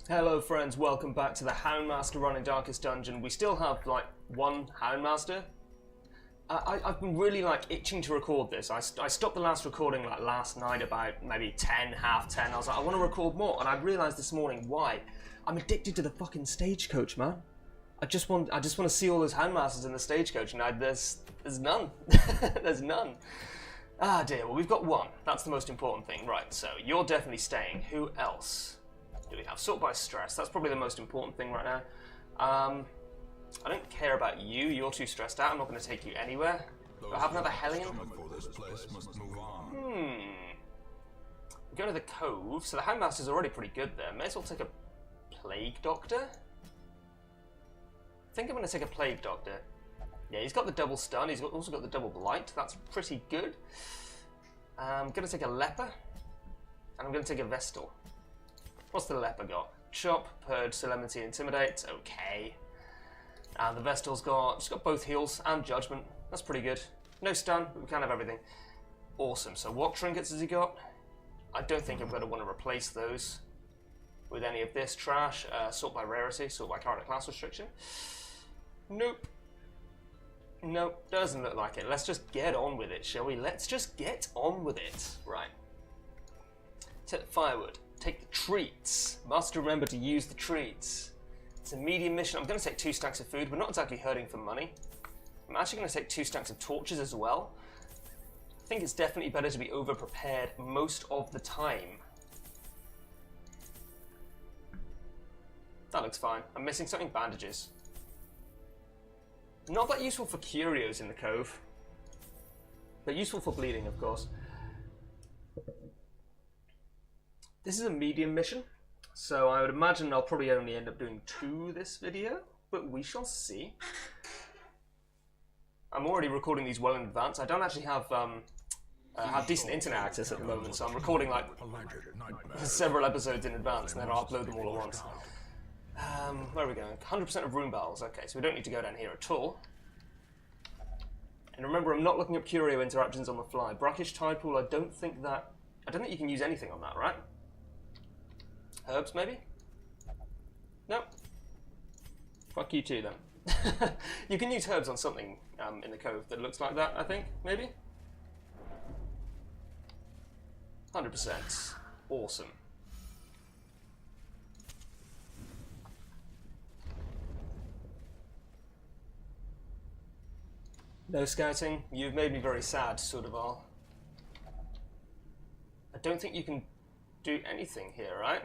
Hello friends, welcome back to the Houndmaster Run in Darkest Dungeon. We still have like one Houndmaster. I've been really like itching to record this. I stopped the last recording like last night about maybe 10, half 10. I was like, I want to record more, and I realised this morning why. I'm addicted to the fucking Stagecoach, man. I just want to see all those Houndmasters in the Stagecoach, and there's none. There's none. Ah dear, well we've got one. That's the most important thing. Right, so you're definitely staying. Who else do we have? Sort by stress. That's probably the most important thing right now. I don't care about you. You're too stressed out. I'm not going to take you anywhere. Do I have another Hellion? We're going to the cove. So the Houndmaster's already pretty good there. May as well take a Plague Doctor. I think I'm going to take a Plague Doctor. Yeah, he's got the double stun. He's also got the double blight. That's pretty good. I'm going to take a Leper. And I'm going to take a Vestal. What's the Leper got? Chop, Purge, Solemnity, Intimidate. Okay. And the Vestal's got both heals and Judgment. That's pretty good. No stun, but we can have everything. Awesome. So what trinkets has he got? I don't think I'm going to want to replace those with any of this trash. Sort by rarity, sort by character class restriction. Nope. Nope, doesn't look like it. Let's just get on with it, shall we? Let's just get on with it. Right. Take the firewood. Take the treats. Must remember to use the treats. It's a medium mission. I'm going to take 2 stacks of food. We're not exactly hurting for money. I'm actually going to take 2 stacks of torches as well. I think it's definitely better to be over-prepared most of the time. That looks fine. I'm missing something. Bandages. Not that useful for curios in the cove. But useful for bleeding, of course. This is a medium mission, so I would imagine I'll probably only end up doing 2 this video, but we shall see. I'm already recording these well in advance. I don't actually have decent internet access at the moment, so I'm recording like several episodes in advance, and then I'll upload them all at once. Where are we going? 100% of room battles. Okay, so we don't need to go down here at all. And remember, I'm not looking up curio interactions on the fly. Brackish Tide Pool, I don't think you can use anything on that, right? Herbs, maybe? Nope. Fuck you too, then. You can use herbs on something in the cove that looks like that, I think, maybe? 100%. Awesome. No scouting. You've made me very sad, sort of all. I don't think you can do anything here, right?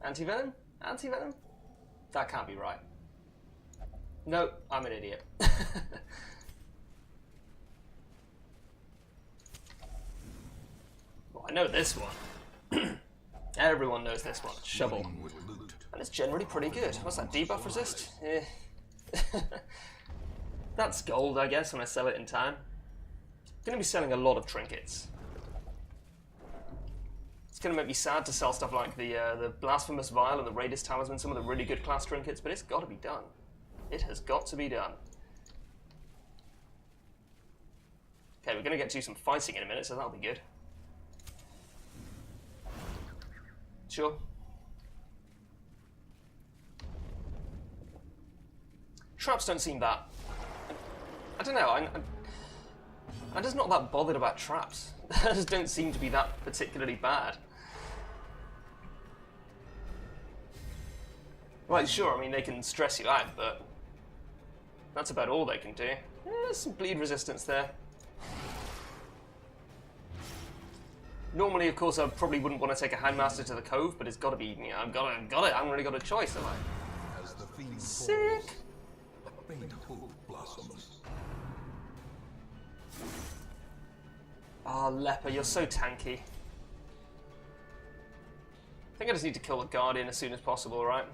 Anti-venom? Anti-venom? That can't be right. No, I'm an idiot. Well, I know this one. Everyone knows this one. Shovel. And it's generally pretty good. What's that, debuff resist? Eh. That's gold, I guess, when I sell it in time. I'm going to be selling a lot of trinkets. It's going to make me sad to sell stuff like the Blasphemous Vial and the Raiders Talisman, some of the really good class trinkets, but it's got to be done. It has got to be done. Okay, we're going to get to some fighting in a minute, so that'll be good. Sure. Traps don't seem that... I don't know, I'm just not that bothered about traps. They just don't seem to be that particularly bad. Right, sure, I mean, they can stress you out, but that's about all they can do. There's some bleed resistance there. Normally, of course, I probably wouldn't want to take a Houndmaster to the cove, but it's got to be, you know, I've haven't really got a choice, have I? Sick! Oh, Leper, you're so tanky. I think I just need to kill the Guardian as soon as possible, right?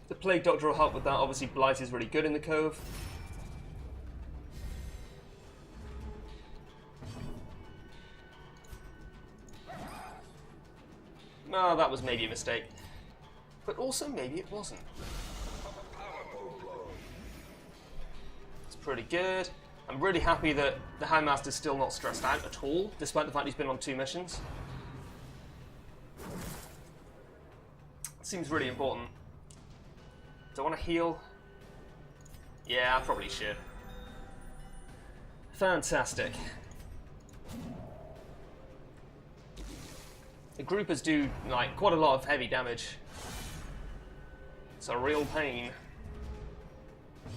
The Plague Doctor will help with that. Obviously, Blight is really good in the cove. No, that was maybe a mistake. But also, maybe it wasn't. It's pretty good. I'm really happy that the Houndmaster's still not stressed out at all, despite the fact he's been on 2 missions. Seems really important. Do I want to heal? Yeah, I probably should. Fantastic. The groupers do like quite a lot of heavy damage. It's a real pain.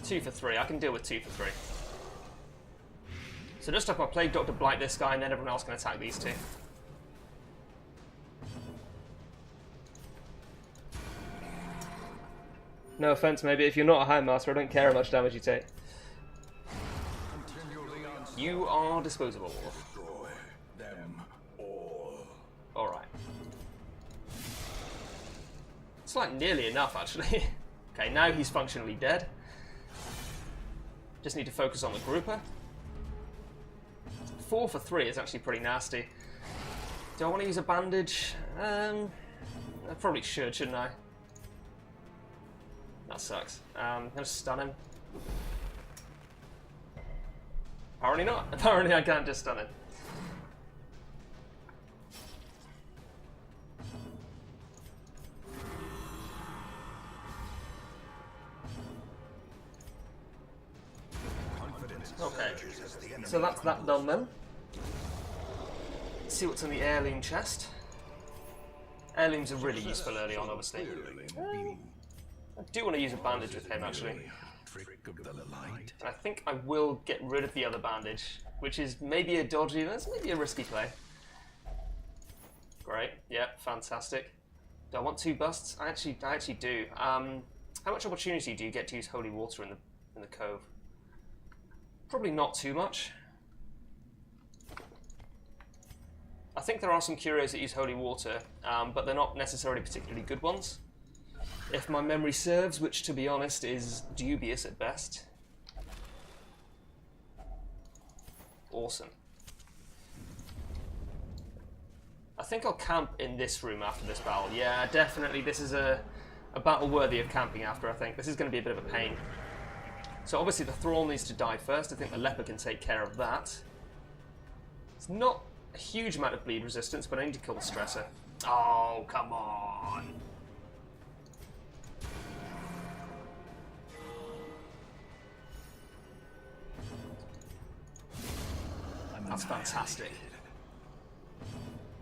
2 for 3. I can deal with 2 for 3. So just up I Plague Doctor Blight this guy, and then everyone else can attack these two. No offense, maybe if you're not a Houndmaster, I don't care how much damage you take. You are disposable. Alright. It's like nearly enough, actually. Okay, now he's functionally dead. Just need to focus on the grouper. 4 for 3 is actually pretty nasty. Do I want to use a bandage? I probably should, shouldn't I? That sucks. I'm going to stun him. Apparently not. Apparently I can't just stun him. Okay, so that's that done then. Let's see what's in the heirloom chest. Heirlooms are really useful early on, obviously. I do want to use a bandage with him, actually. And I think I will get rid of the other bandage, which is maybe a dodgy, that's maybe a risky play. Great, yeah, fantastic. Do I want 2 busts? I actually do. How much opportunity do you get to use holy water in the cove? Probably not too much. I think there are some curios that use holy water, but they're not necessarily particularly good ones. If my memory serves, which to be honest is dubious at best. Awesome. I think I'll camp in this room after this battle. Yeah, definitely this is a battle worthy of camping after, I think. This is going to be a bit of a pain. So obviously the thrall needs to die first. I think the leper can take care of that. It's not a huge amount of bleed resistance, but I need to kill the stressor. Oh, come on. That's fantastic.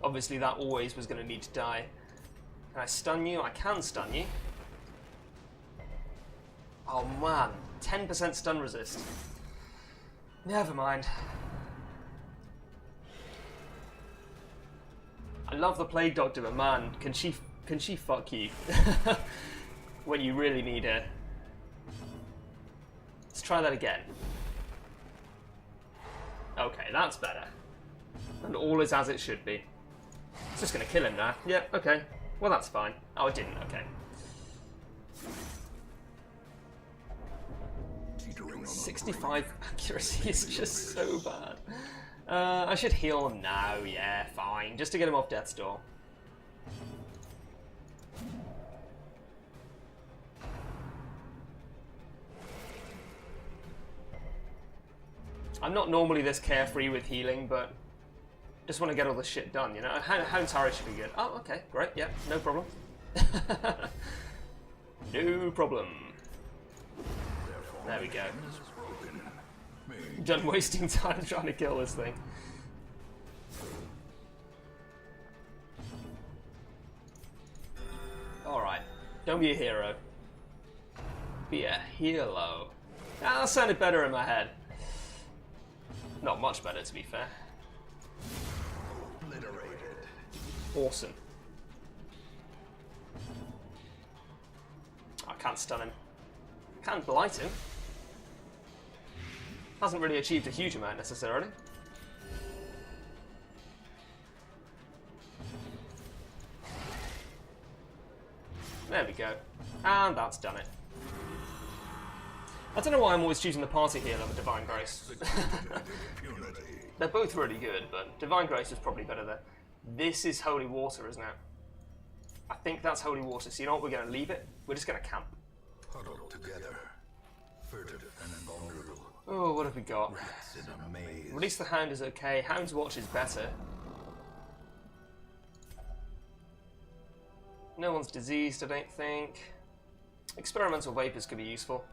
Obviously that always was going to need to die. Can I stun you? I can stun you. Oh man. 10% stun resist. Never mind. I love the Plague Doctor, but man, can she fuck you when you really need her? Let's try that again. Okay, that's better. And all is as it should be. It's just gonna kill him now. Yeah, okay. Well, that's fine. Oh, it didn't. Okay. 65 accuracy is just so bad. I should heal him now, yeah, fine. Just to get him off death's door. I'm not normally this carefree with healing, but just want to get all this shit done, you know? Hound's Harry should be good. Oh, okay, great, yeah, no problem. No problem. There we go. Done wasting time trying to kill this thing. Alright, don't be a hero. Be a hero. Ah, that sounded better in my head. Not much better, to be fair. Awesome. I can't stun him. Can't blight him. Hasn't really achieved a huge amount necessarily. There we go. And that's done it. I don't know why I'm always choosing the party heal over Divine Grace. They're both really good, but Divine Grace is probably better there. This is Holy Water, isn't it? I think that's Holy Water, so you know what, we're going to leave it. We're just going to camp. Huddled together, furtive and invulnerable. Oh, what have we got? Rats in a maze. Release the Hound is okay. Hound's Watch is better. No one's diseased, I don't think. Experimental vapors could be useful.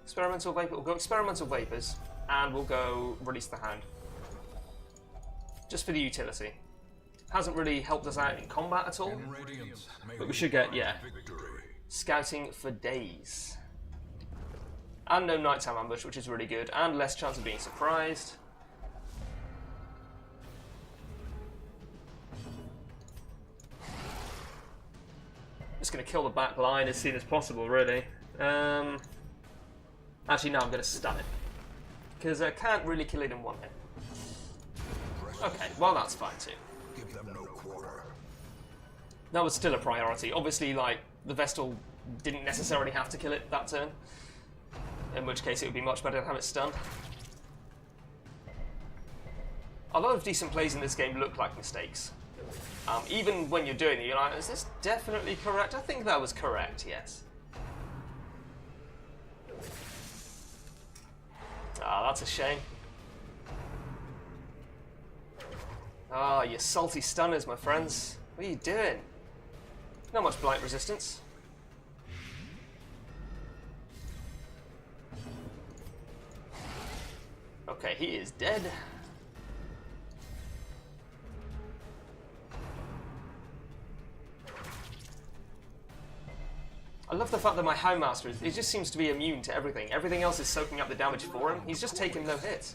Experimental vapor. We'll go experimental vapors, and we'll go release the hound. Just for the utility. Hasn't really helped us out in combat at all, but we should get, yeah, scouting for days. And no nighttime ambush, which is really good, and less chance of being surprised. Just going to kill the back line as soon as possible, really. Actually, no, I'm going to stun it. Because I can't really kill it in one hit. Okay, well, that's fine too. Give them no quarter. That was still a priority. Obviously, like, the Vestal didn't necessarily have to kill it that turn. In which case, it would be much better to have it stunned. A lot of decent plays in this game look like mistakes. Even when you're doing it, you're like, is this definitely correct? I think that was correct, yes. Ah, that's a shame. Ah, you salty stunners, my friends. What are you doing? Not much blight resistance. Okay, he is dead. I love the fact that my Houndmaster it just seems to be immune to everything. Everything else is soaking up the damage for him. He's just taken no hits.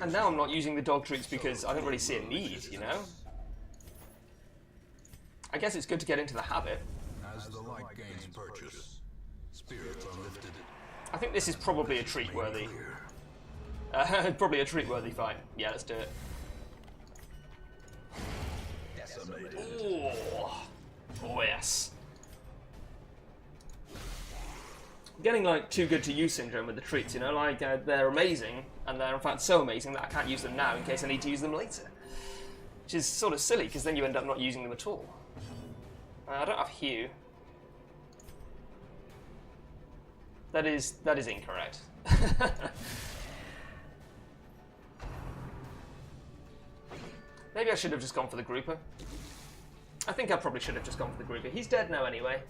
And now I'm not using the dog troops because I don't really see a need, you know? I guess it's good to get into the habit. As the light gains purchase, spirits are lifted. I think this is probably a treat-worthy. Probably a treat-worthy fight. Yeah, let's do it. Oh, oh yes. I'm getting like too good to use syndrome with the treats, you know, like they're amazing, and they're in fact so amazing that I can't use them now in case I need to use them later. Which is sort of silly, because then you end up not using them at all. I don't have Hugh. That is incorrect. Maybe I should have just gone for the grouper. I think I probably should have just gone for the grouper. He's dead now anyway.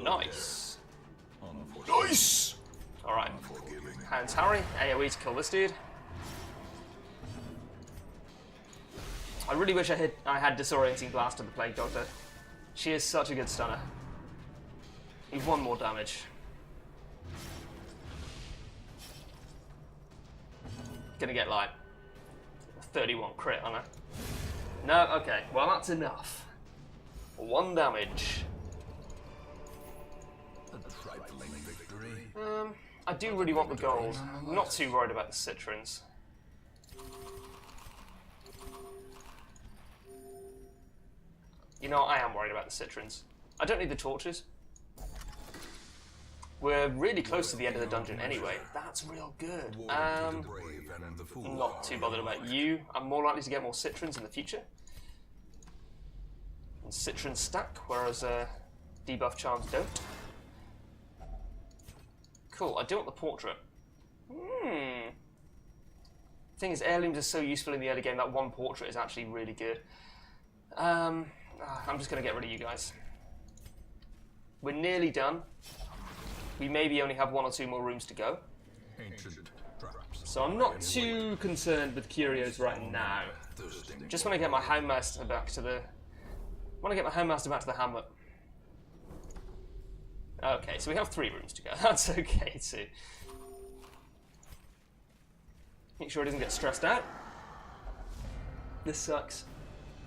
Nice. Nice! Alright. Hounds Harry, AoE to kill this dude. I really wish I had Disorienting Blast of the Plague Doctor. She is such a good stunner. Need one more damage. Gonna get like a 31 crit on her. No, okay, well that's enough. 1 damage. I do really want the gold. I'm not too worried about the citrons. You know, I am worried about the citrons. I don't need the torches. We're really close to the end of the dungeon anyway. That's real good. Not too bothered about you. I'm more likely to get more citrons in the future. And citrons stack, whereas debuff charms don't. Cool, I do want the portrait. Thing is, heirlooms are so useful in the early game that one portrait is actually really good. I'm just going to get rid of you guys. We're nearly done. We maybe only have 1 or 2 more rooms to go. So I'm not too concerned with curios right now. Just want to get my Houndmaster back to the... hamlet. Okay, so we have 3 rooms to go. That's okay too. Make sure it doesn't get stressed out. This sucks.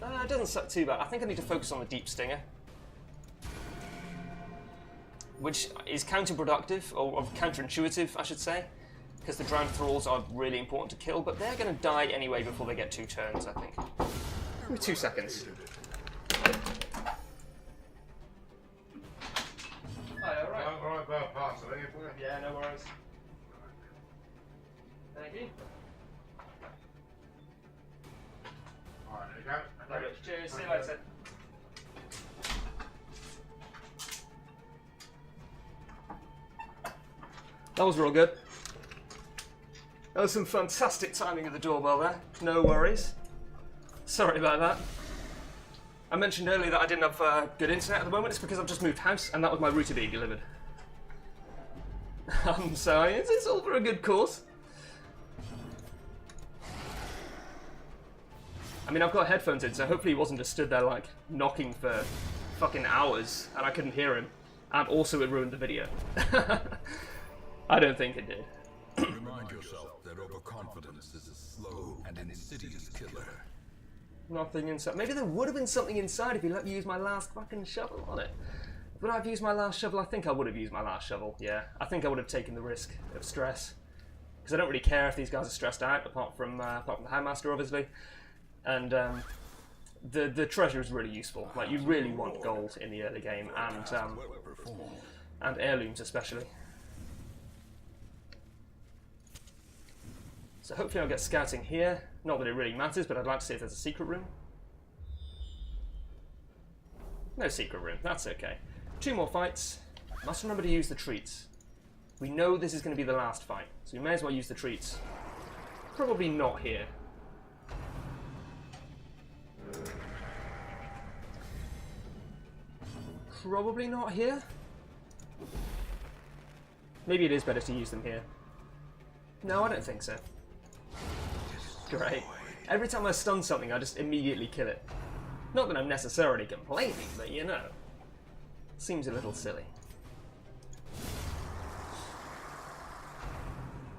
It doesn't suck too bad. I think I need to focus on the Deep Stinger. Which is counterproductive, or counterintuitive, I should say. Because the Drowned Thralls are really important to kill, but they're going to die anyway before they get 2 turns, I think. 2 seconds. Hi, alright. Alright, well, pass it. Yeah, no worries. Thank you. Alright, there you go. Very much. Cheers. See you later. That was real good. That was some fantastic timing of the doorbell there. No worries. Sorry about that. I mentioned earlier that I didn't have good internet at the moment. It's because I've just moved house and that was my router being delivered. So it's all for a good cause. I mean, I've got headphones in, so hopefully he wasn't just stood there like knocking for fucking hours and I couldn't hear him. And also it ruined the video. I don't think it did. Remind yourself that overconfidence is a slow and insidious killer. Nothing inside. Maybe there would have been something inside if you let me use my last fucking shovel on it. Would I have used my last shovel? I think I would have used my last shovel, yeah. I think I would have taken the risk of stress. Because I don't really care if these guys are stressed out, apart from the Houndmaster, obviously. And the treasure is really useful. Like, you really want gold in the early game, and heirlooms especially. So hopefully I'll get scouting here. Not that it really matters, but I'd like to see if there's a secret room. No secret room, that's okay. 2 more fights. Must remember to use the treats. We know this is going to be the last fight, so we may as well use the treats. Probably not here. Probably not here. Maybe it is better to use them here. No, I don't think so. Great. Every time I stun something, I just immediately kill it. Not that I'm necessarily complaining, but you know. Seems a little silly.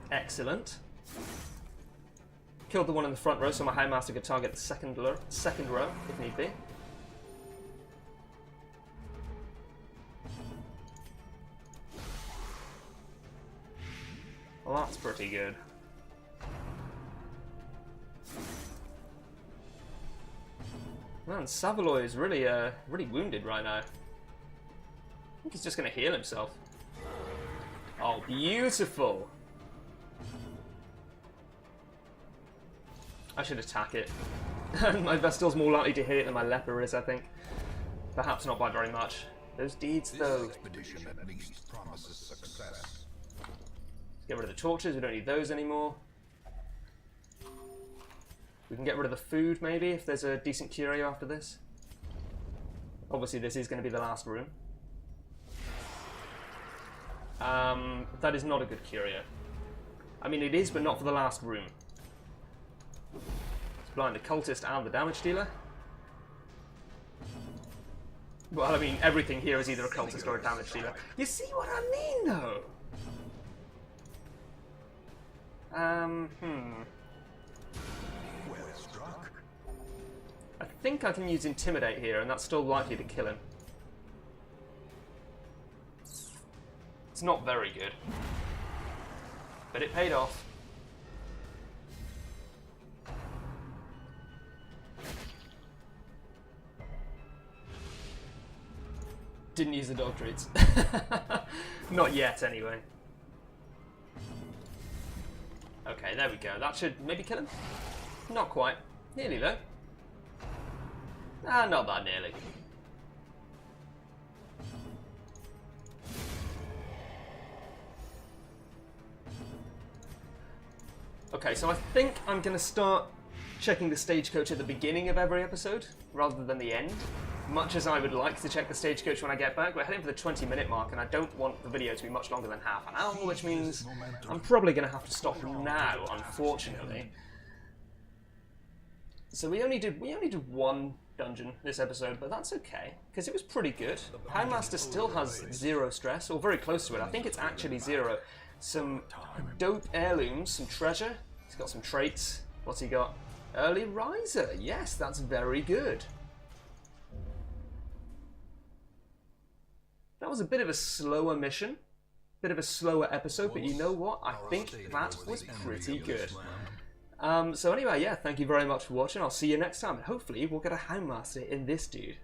Excellent. Killed the one in the front row, so my Houndmaster could target the second row, if need be. Well, that's pretty good. Man, Savaloy is really, really wounded right now. I think he's just going to heal himself. Oh, beautiful! I should attack it. My Vestal's more likely to hit it than my Leper is, I think. Perhaps not by very much. Those deeds, though. This expedition at least promises success. Let's get rid of the torches, we don't need those anymore. We can get rid of the food, maybe, if there's a decent curio after this. Obviously, this is going to be the last room. That is not a good curio. I mean, it is, but not for the last room. Let's blind the cultist and the damage dealer. Well, I mean, everything here is either a cultist or a damage dealer. You see what I mean, though? Well struck. I think I can use Intimidate here, and that's still likely to kill him. It's not very good. But it paid off. Didn't use the dog treats. Not yet, anyway. Okay, there we go. That should maybe kill him? Not quite. Nearly, though. Ah, not that nearly. Okay, so I think I'm going to start checking the stagecoach at the beginning of every episode, rather than the end. Much as I would like to check the stagecoach when I get back, we're heading for the 20-minute mark, and I don't want the video to be much longer than half an hour, which means I'm probably going to have to stop now, unfortunately. So we only did one dungeon this episode, but that's okay, because it was pretty good. Houndmaster still has 0 stress, or very close to it. I think it's actually 0. Some dope heirlooms, some treasure. He's got some traits. What's he got? Early riser. Yes, that's very good. That was a bit of a slower mission, bit of a slower episode, but you know what? I think that was pretty good. So anyway, yeah, thank you very much for watching. I'll see you next time, and hopefully we'll get a Houndmaster in this dude.